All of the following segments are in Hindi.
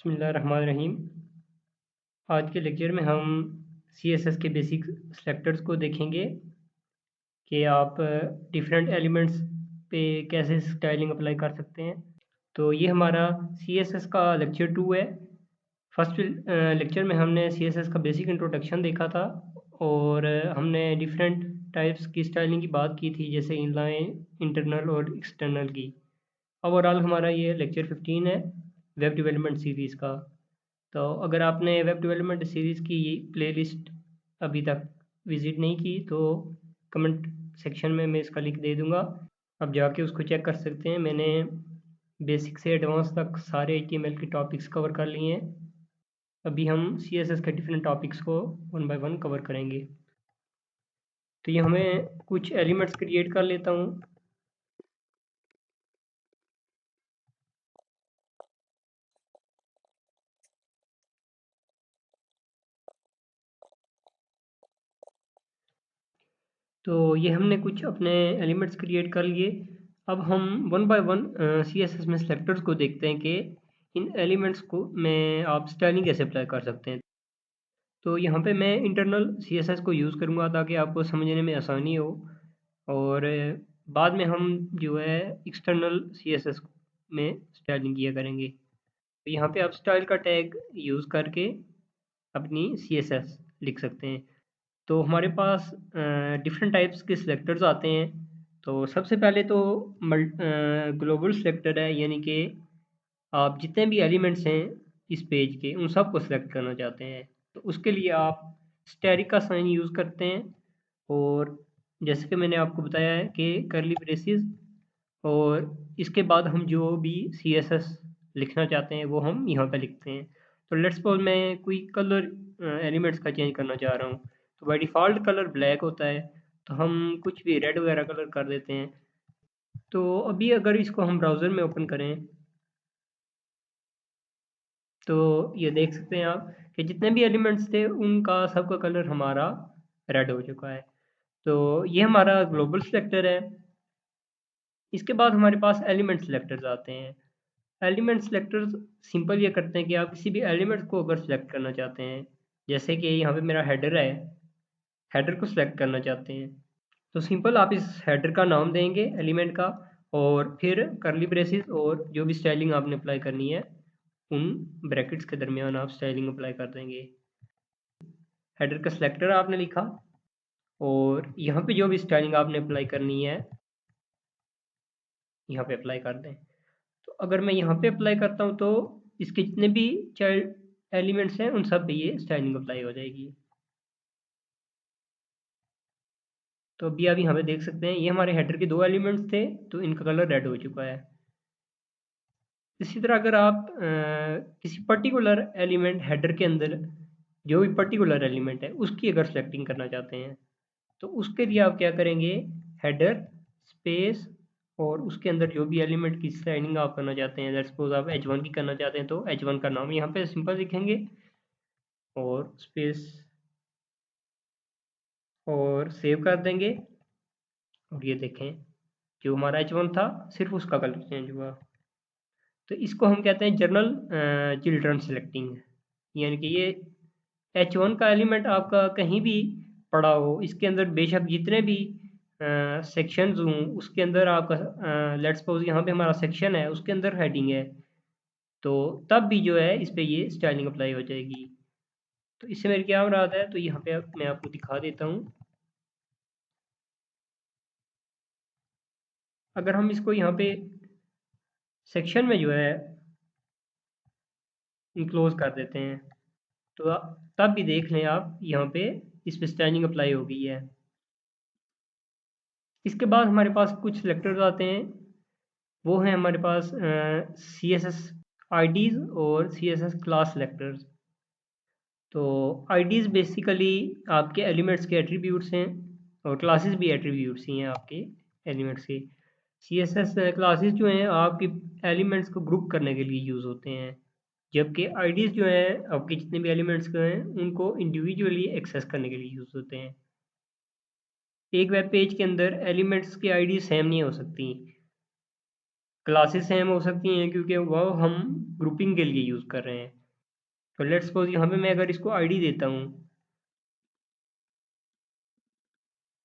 बिस्मिल्लाहिर्रहमानिर्रहीम। आज के लेक्चर में हम CSS के बेसिक सेलेक्टर्स को देखेंगे कि आप डिफरेंट एलिमेंट्स पे कैसे स्टाइलिंग अप्लाई कर सकते हैं। तो ये हमारा CSS का लेक्चर 2 है। फर्स्ट लेक्चर में हमने CSS का बेसिक इंट्रोडक्शन देखा था और हमने डिफरेंट टाइप्स की स्टाइलिंग की बात की थी, जैसे इनलाइन, इंटरनल और एक्सटर्नल की। ओवरऑल हमारा ये लेक्चर 15 है वेब डेवलपमेंट सीरीज़ का। तो अगर आपने वेब डेवलपमेंट सीरीज़ की प्लेलिस्ट अभी तक विज़िट नहीं की तो कमेंट सेक्शन में मैं इसका लिंक दे दूँगा, आप जाके उसको चेक कर सकते हैं। मैंने बेसिक से एडवांस तक सारे HTML के टॉपिक्स कवर कर लिए हैं। अभी हम CSS के डिफरेंट टॉपिक्स को वन बाय वन कवर करेंगे। तो ये हमें कुछ एलिमेंट्स क्रिएट कर लेता हूँ। तो ये हमने कुछ अपने एलिमेंट्स क्रिएट कर लिए। अब हम वन बाय वन CSS में सेलेक्टर्स को देखते हैं कि इन एलिमेंट्स को में आप स्टाइलिंग कैसे अप्लाई कर सकते हैं। तो यहाँ पे मैं इंटरनल CSS को यूज़ करूँगा ताकि आपको समझने में आसानी हो, और बाद में हम जो है एक्सटर्नल CSS में स्टाइलिंग किया करेंगे। तो यहाँ पे आप स्टाइल का टैग यूज़ करके अपनी CSS लिख सकते हैं। तो हमारे पास डिफरेंट टाइप्स के सिलेक्टर्स आते हैं। तो सबसे पहले तो ग्लोबल सिलेक्टर है, यानी कि आप जितने भी एलिमेंट्स हैं इस पेज के उन सब को सिलेक्ट करना चाहते हैं। तो उसके लिए आप स्टैरिक का साइन यूज़ करते हैं, और जैसे कि मैंने आपको बताया है कि करली ब्रेसेस, और इसके बाद हम जो भी CSS लिखना चाहते हैं वो हम यहाँ पे लिखते हैं। तो लेट्स सपोज मैं कोई कलर एलिमेंट्स का चेंज करना चाह रहा हूँ, तो बाय डिफ़ॉल्ट कलर ब्लैक होता है, तो हम कुछ भी रेड वगैरह कलर कर देते हैं। तो अभी अगर इसको हम ब्राउज़र में ओपन करें तो ये देख सकते हैं आप कि जितने भी एलिमेंट्स थे उनका सबका कलर हमारा रेड हो चुका है। तो ये हमारा ग्लोबल सिलेक्टर है। इसके बाद हमारे पास एलिमेंट सिलेक्टर्स आते हैं। एलिमेंट सिलेक्टर्स सिंपल ये करते हैं कि आप किसी भी एलिमेंट को अगर सिलेक्ट करना चाहते हैं, जैसे कि यहाँ पे मेरा हेडर है, हेडर को सिलेक्ट करना चाहते हैं, तो सिंपल आप इस हेडर का नाम देंगे एलिमेंट का, और फिर करली ब्रेसेस और जो भी स्टाइलिंग आपने अप्लाई करनी है उन ब्रैकेट्स के दरमियान आप स्टाइलिंग अप्लाई कर देंगे। हेडर का सिलेक्टर आपने लिखा, और यहाँ पे जो भी स्टाइलिंग आपने अप्लाई करनी है यहाँ पे अप्लाई कर दें। तो अगर मैं यहाँ पे अप्लाई करता हूँ तो इसके जितने भी चाइल्ड एलिमेंट्स हैं उन सब पे ये स्टाइलिंग अप्लाई हो जाएगी। तो अभी आप यहाँ पे देख सकते हैं ये हमारे हेडर के दो एलिमेंट्स थे, तो इनका कलर रेड हो चुका है। इसी तरह अगर आप किसी पर्टिकुलर एलिमेंट हेडर के अंदर जो भी पर्टिकुलर एलिमेंट है उसकी अगर सेलेक्टिंग करना चाहते हैं, तो उसके लिए आप क्या करेंगे, हेडर स्पेस और उसके अंदर जो भी एलिमेंट की स्लाइडिंग आप करना चाहते हैं, लेट्स सपोज आप H1 की करना चाहते हैं तो H1 का नाम यहाँ पे सिंपल लिखेंगे और स्पेस और सेव कर देंगे। और ये देखें जो हमारा H1 था सिर्फ उसका कलर चेंज हुआ। तो इसको हम कहते हैं जर्नल चिल्ड्रन सेलेक्टिंग, यानी कि ये H1 का एलिमेंट आपका कहीं भी पड़ा हो, इसके अंदर बेशक जितने भी सेक्शंस हों उसके अंदर आपका लेट्स सपोज यहाँ पे हमारा सेक्शन है उसके अंदर हेडिंग है, तो तब भी जो है इस पे ये स्टाइलिंग अप्लाई हो जाएगी। तो इससे मेरी क्या मुराद है, तो यहाँ पे मैं आपको दिखा देता हूँ। अगर हम इसको यहाँ पे सेक्शन में जो है इनक्लोज कर देते हैं, तो तब भी देख लें आप यहाँ पे इस पे स्टाइलिंग अप्लाई हो गई है। इसके बाद हमारे पास कुछ सेलेक्टर्स आते हैं, वो हैं हमारे पास CSS IDs और CSS क्लास सेलेक्टर्स। तो IDs बेसिकली आपके एलिमेंट्स के एट्रीब्यूट्स हैं, और क्लासेस भी एट्रीब्यूट्स ही हैं आपके एलिमेंट्स के। CSS क्लासेस जो हैं आपके एलिमेंट्स को ग्रुप करने के लिए यूज़ होते हैं, जबकि IDs जो हैं आपके जितने भी एलिमेंट्स के हैं उनको इंडिविजुअली एक्सेस करने के लिए यूज़ होते हैं। एक वेब पेज के अंदर एलिमेंट्स की आईडी सेम नहीं हो सकती, क्लासेस सेम हो सकती हैं क्योंकि वो हम ग्रुपिंग के लिए यूज़ कर रहे हैं। तो लेट्स सपोज यहाँ पे मैं अगर इसको आईडी देता हूँ,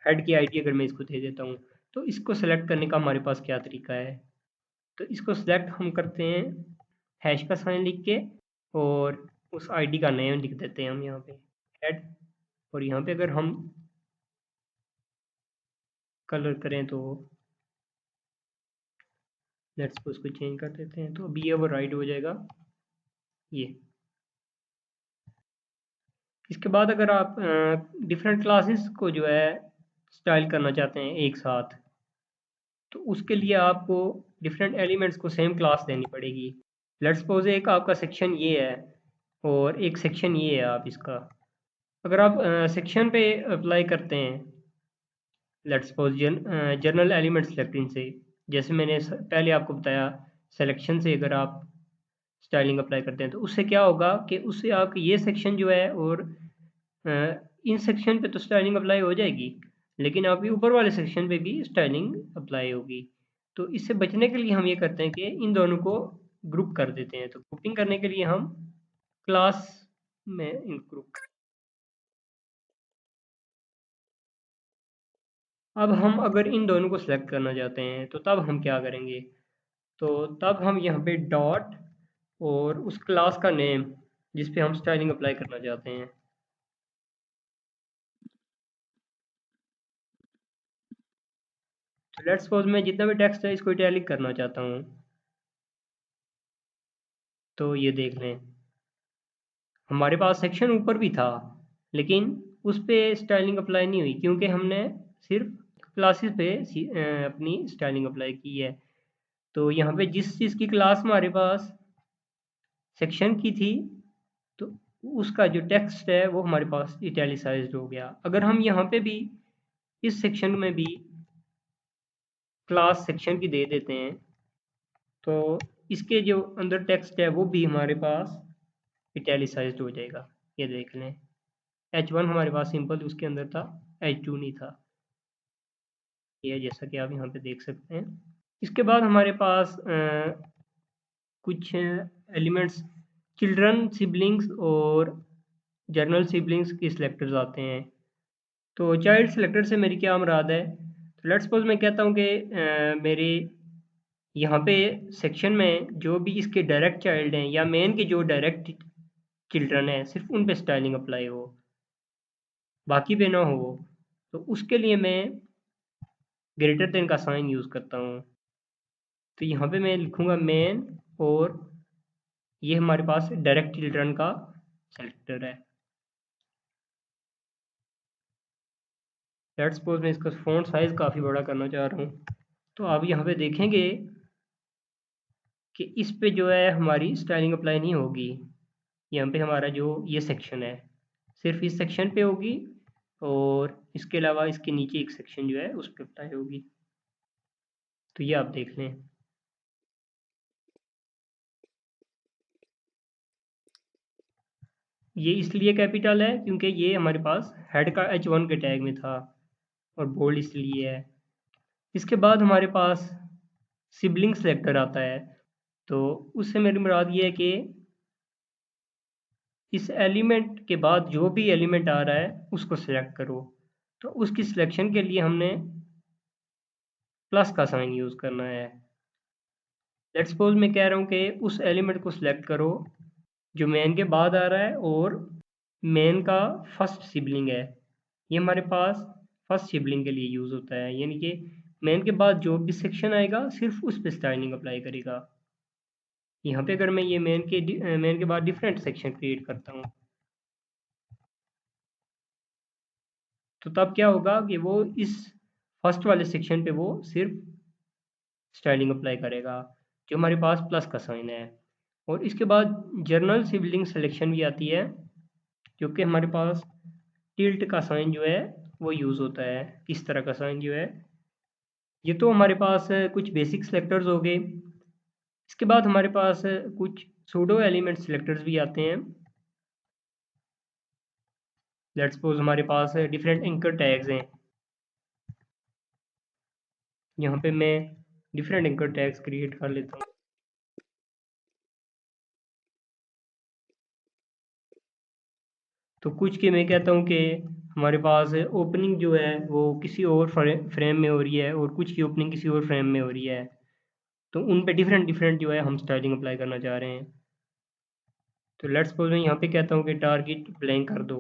हेड की आईडी अगर मैं इसको दे देता हूँ, तो इसको सेलेक्ट करने का हमारे पास क्या तरीका है? तो इसको सेलेक्ट हम करते हैं हैश का साइन लिख के, और उस आईडी का नेम लिख देते हैं हम यहाँ पे हेड। और यहाँ पे अगर हम कलर करें तो लेट्स को इसको चेंज कर देते हैं, तो अभी ये वो राइट हो जाएगा ये। इसके बाद अगर आप डिफरेंट क्लासेस को जो है स्टाइल करना चाहते हैं एक साथ, तो उसके लिए आपको डिफरेंट एलिमेंट्स को सेम क्लास देनी पड़ेगी। लेट्स सपोज एक आपका सेक्शन ये है और एक सेक्शन ये है आप इसका। अगर आप सेक्शन पे अप्लाई करते हैं, let's suppose general element selecting से, जैसे मैंने पहले आपको बताया, सिलेक्शन से अगर आप स्टाइलिंग अप्लाई करते हैं तो उससे क्या होगा कि उससे आपकी ये सेक्शन जो है और अ, इन सेक्शन पे तो स्टाइलिंग अप्लाई हो जाएगी, लेकिन आपकी ऊपर वाले सेक्शन पे भी स्टाइलिंग अप्लाई होगी। तो इससे बचने के लिए हम ये करते हैं कि इन दोनों को ग्रुप कर देते हैं। तो ग्रुपिंग करने के लिए हम क्लास में इन ग्रुप, अब हम अगर इन दोनों को सिलेक्ट करना चाहते हैं तो तब हम क्या करेंगे? तो तब हम यहाँ पे डॉट और उस क्लास का नेम जिस पे हम स्टाइलिंग अप्लाई करना चाहते हैं। तो लेट्स सपोज मैं जितना भी टेक्स्ट है इसको इटैलिक करना चाहता हूँ, तो ये देख लें हमारे पास सेक्शन ऊपर भी था, लेकिन उस पे स्टाइलिंग अप्लाई नहीं हुई क्योंकि हमने सिर्फ क्लासेस पे अपनी स्टाइलिंग अप्लाई की है। तो यहाँ पे जिस चीज़ की क्लास हमारे पास सेक्शन की थी, तो उसका जो टेक्स्ट है वो हमारे पास इटैलिसाइज्ड हो गया। अगर हम यहाँ पे भी इस सेक्शन में भी क्लास सेक्शन की दे देते हैं, तो इसके जो अंदर टेक्स्ट है वो भी हमारे पास इटैलिसाइज्ड हो जाएगा। ये देख लें H1 हमारे पास सिंपल उसके अंदर था, H2 नहीं था। ये जैसा कि आप यहाँ पे देख सकते हैं। इसके बाद हमारे पास कुछ एलिमेंट्स चिल्ड्रन सिबलिंग्स और जर्नल सिबलिंग्स के सिलेक्टर्स आते हैं। तो चाइल्ड सिलेक्टर से मेरी क्या मुराद है? तो लेट्स सपोज मैं कहता हूँ कि मेरे यहाँ पे सेक्शन में जो भी इसके डायरेक्ट चाइल्ड हैं या मेन के जो डायरेक्ट चिल्ड्रन हैं सिर्फ उन पे स्टाइलिंग अप्लाई हो, बाकी पे ना हो। तो उसके लिए मैं ग्रेटर देन का साइन यूज़ करता हूँ। तो यहाँ पे मैं लिखूँगा मेन, और ये हमारे पास डायरेक्ट चिल्ड्रन का सेलेक्टर है। लेट्स सपोज मैं इसका फ़ॉन्ट साइज़ काफ़ी बड़ा करना चाह रहा हूँ, तो आप यहाँ पे देखेंगे कि इस पे जो है हमारी स्टाइलिंग अप्लाई नहीं होगी। यहाँ पे हमारा जो ये सेक्शन है सिर्फ इस सेक्शन पे होगी, और इसके अलावा इसके नीचे एक सेक्शन जो है उस पर अप्लाई होगी। तो ये आप देख लें। ये इसलिए कैपिटल है क्योंकि ये हमारे पास हेड का H1 के टैग में था, और बोल्ड इसलिए है। इसके बाद हमारे पास सिबलिंग सेलेक्टर आता है। तो उससे मेरी मुराद ये है कि इस एलिमेंट के बाद जो भी एलिमेंट आ रहा है उसको सिलेक्ट करो। तो उसकी सिलेक्शन के लिए हमने प्लस का साइन यूज़ करना है। लेट्स सपोज मैं कह रहा हूँ कि उस एलिमेंट को सिलेक्ट करो जो मेन के बाद आ रहा है और मेन का फर्स्ट सिबलिंग है। ये हमारे पास फर्स्ट सिबलिंग के लिए यूज़ होता है, यानी कि मेन के बाद जो भी सेक्शन आएगा सिर्फ उस पर स्टाइलिंग अप्लाई करेगा। यहाँ पे अगर मैं ये मेन के बाद डिफरेंट सेक्शन क्रिएट करता हूँ, तो तब क्या होगा कि वो इस फर्स्ट वाले सेक्शन पे वो सिर्फ स्टाइलिंग अप्लाई करेगा, जो हमारे पास प्लस का साइन है। और इसके बाद जर्नल सिबलिंग सिलेक्शन भी आती है, जो कि हमारे पास टिल्ट का साइन जो है वो यूज़ होता है। इस तरह का साइन जो है, ये तो हमारे पास कुछ बेसिक सेलेक्टर्स हो गए। इसके बाद हमारे पास कुछ सूडो एलिमेंट सेलेक्टर्स भी आते हैं। लेट्स सपोज हमारे पास डिफरेंट एंकर टैग्स हैं। यहाँ पे मैं डिफरेंट एंकर टैग्स क्रिएट कर लेता हूँ। तो कुछ के मैं कहता हूँ कि हमारे पास ओपनिंग जो है वो किसी और फ्रेम में हो रही है और कुछ की ओपनिंग किसी और फ्रेम में हो रही है, तो उन पे डिफरेंट डिफरेंट जो है हम स्टाइलिंग अप्लाई करना चाह रहे हैं। तो लेट्स सपोज मैं यहाँ पे कहता हूँ कि टारगेट ब्लैंक कर दो।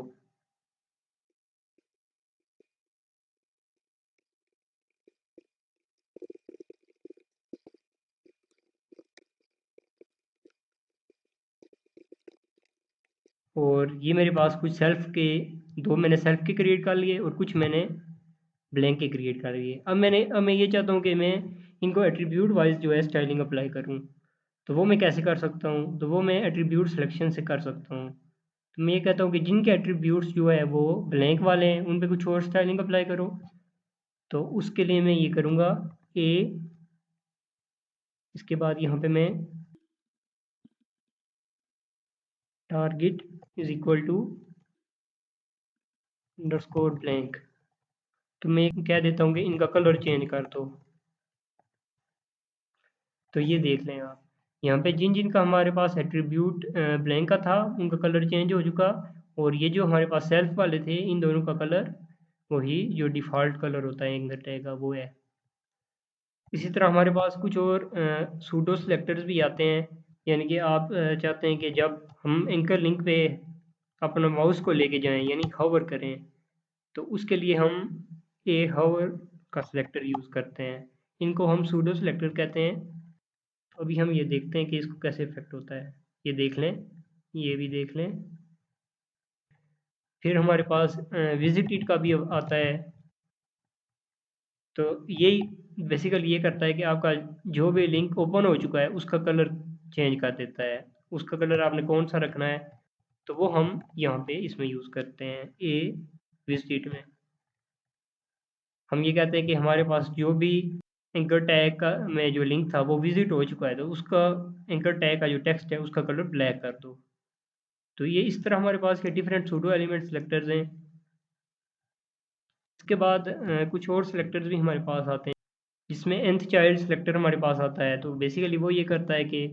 और ये मेरे पास कुछ सेल्फ के दो मैंने सेल्फ के क्रिएट कर लिए और कुछ मैंने ब्लैंक के क्रिएट कर लिए। अब मैं ये चाहता हूँ कि मैं इनको एट्रीब्यूट वाइज जो है स्टाइलिंग अप्लाई करूँ। तो वो मैं कैसे कर सकता हूँ? तो वो मैं एट्रीब्यूट सिलेक्शन से कर सकता हूँ। तो मैं ये कहता हूँ कि जिनके एट्रीब्यूट्स जो है वो ब्लैंक वाले हैं उन पे कुछ और स्टाइलिंग अप्लाई करो। तो उसके लिए मैं ये करूँगा ए, इसके बाद यहाँ पे मैं target is equal to underscore blank. तो मैं कह देता हूँ कि इनका कलर चेंज कर दो। तो ये देख लें आप, यहाँ पे जिन जिन का हमारे पास एट्रीब्यूट ब्लैंक का था उनका कलर चेंज हो चुका, और ये जो हमारे पास सेल्फ वाले थे इन दोनों का कलर वही जो डिफ़ॉल्ट कलर होता है एंकर टैग का वो है। इसी तरह हमारे पास कुछ और सूडो सेलेक्टर्स भी आते हैं, यानी कि आप चाहते हैं कि जब हम एंकर लिंक पे अपना माउस को लेके जाएं यानी हॉवर करें, तो उसके लिए हम ए हॉवर का सिलेक्टर यूज़ करते हैं। इनको हम सूडो सेलेक्टर कहते हैं। तो अभी हम ये देखते हैं कि इसको कैसे इफ़ेक्ट होता है। ये देख लें, ये भी देख लें। फिर हमारे पास विजिटेड का भी अब आता है। तो यही बेसिकली ये करता है कि आपका जो भी लिंक ओपन हो चुका है उसका कलर चेंज कर देता है। उसका कलर आपने कौन सा रखना है तो वो हम यहाँ पे इसमें यूज़ करते हैं ए विजिट में। हम ये कहते हैं कि हमारे पास जो भी एंकर टैग का में जो लिंक था वो विजिट हो चुका है, तो उसका एंकर टैग का जो टेक्स्ट है उसका कलर ब्लैक कर दो। तो ये इस तरह हमारे पास के डिफरेंट सूडो एलिमेंट सेलेक्टर्स हैं। इसके बाद कुछ और सेलेक्टर्स भी हमारे पास आते हैं, जिसमें nth चाइल्ड सेलेक्टर हमारे पास आता है। तो बेसिकली वो ये करता है कि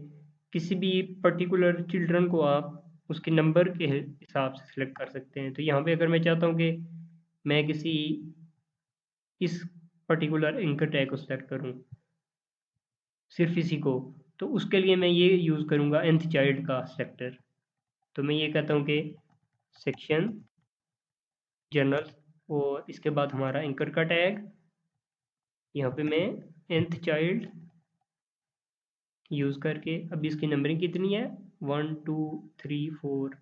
किसी भी पर्टिकुलर चिल्ड्रन को आप उसके नंबर के हिसाब से सिलेक्ट कर सकते हैं। तो यहाँ पे अगर मैं चाहता हूँ कि मैं किसी इस पर्टिकुलर एंकर टैग को सिलेक्ट करूँ, सिर्फ इसी को, तो उसके लिए मैं ये यूज़ करूँगा nth चाइल्ड का सेलेक्टर। तो मैं ये कहता हूँ कि सेक्शन जनरल और इसके बाद हमारा एंकर का टैग, यहाँ पे मैं nth चाइल्ड यूज़ करके, अब इसकी नंबरिंग कितनी है 1 2 3 4।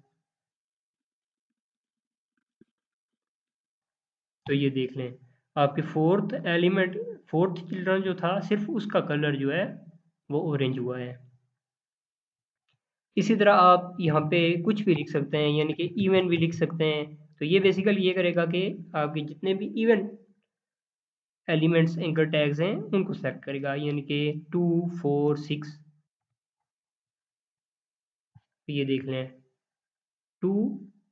तो ये देख लें आपके फोर्थ चिल्ड्रन जो था सिर्फ उसका कलर जो है वो ऑरेंज हुआ है। इसी तरह आप यहाँ पे कुछ भी लिख सकते हैं, यानी कि इवन भी लिख सकते हैं। तो ये बेसिकली ये करेगा कि आपके जितने भी इवन एलिमेंट्स एंकर टैग्स हैं उनको सेलेक्ट करेगा, यानी कि 2 4 6। तो ये देख लें 2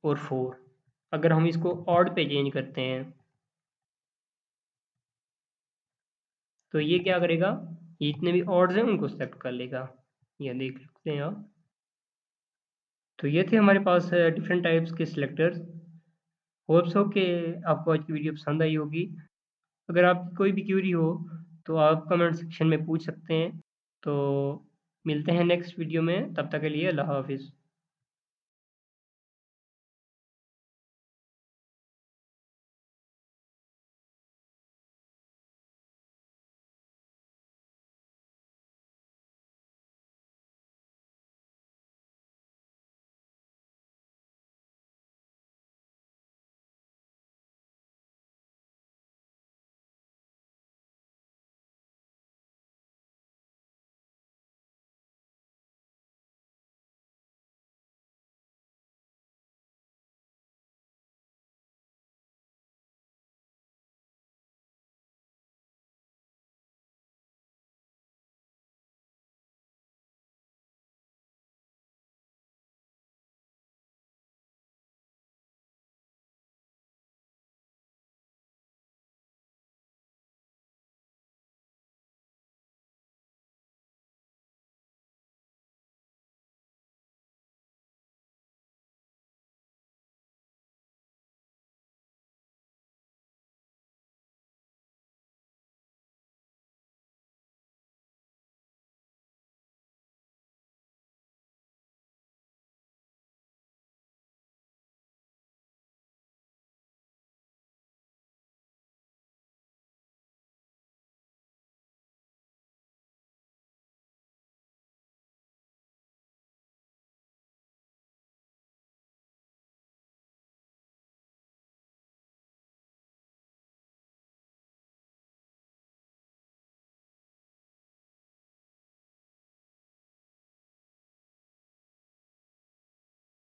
और 4, अगर हम इसको ऑड पे चेंज करते हैं तो ये क्या करेगा, ये जितने भी ऑड्स हैं उनको सेलेक्ट कर लेगा। ये देख सकते हैं आप। तो ये थे हमारे पास डिफरेंट टाइप्स के सिलेक्टर्स। होप्स हो कि आपको आज की वीडियो पसंद आई होगी। अगर आपकी कोई भी क्यूरी हो तो आप कमेंट सेक्शन में पूछ सकते हैं। तो मिलते हैं नेक्स्ट वीडियो में, तब तक के लिए अल्लाह हाफिज़।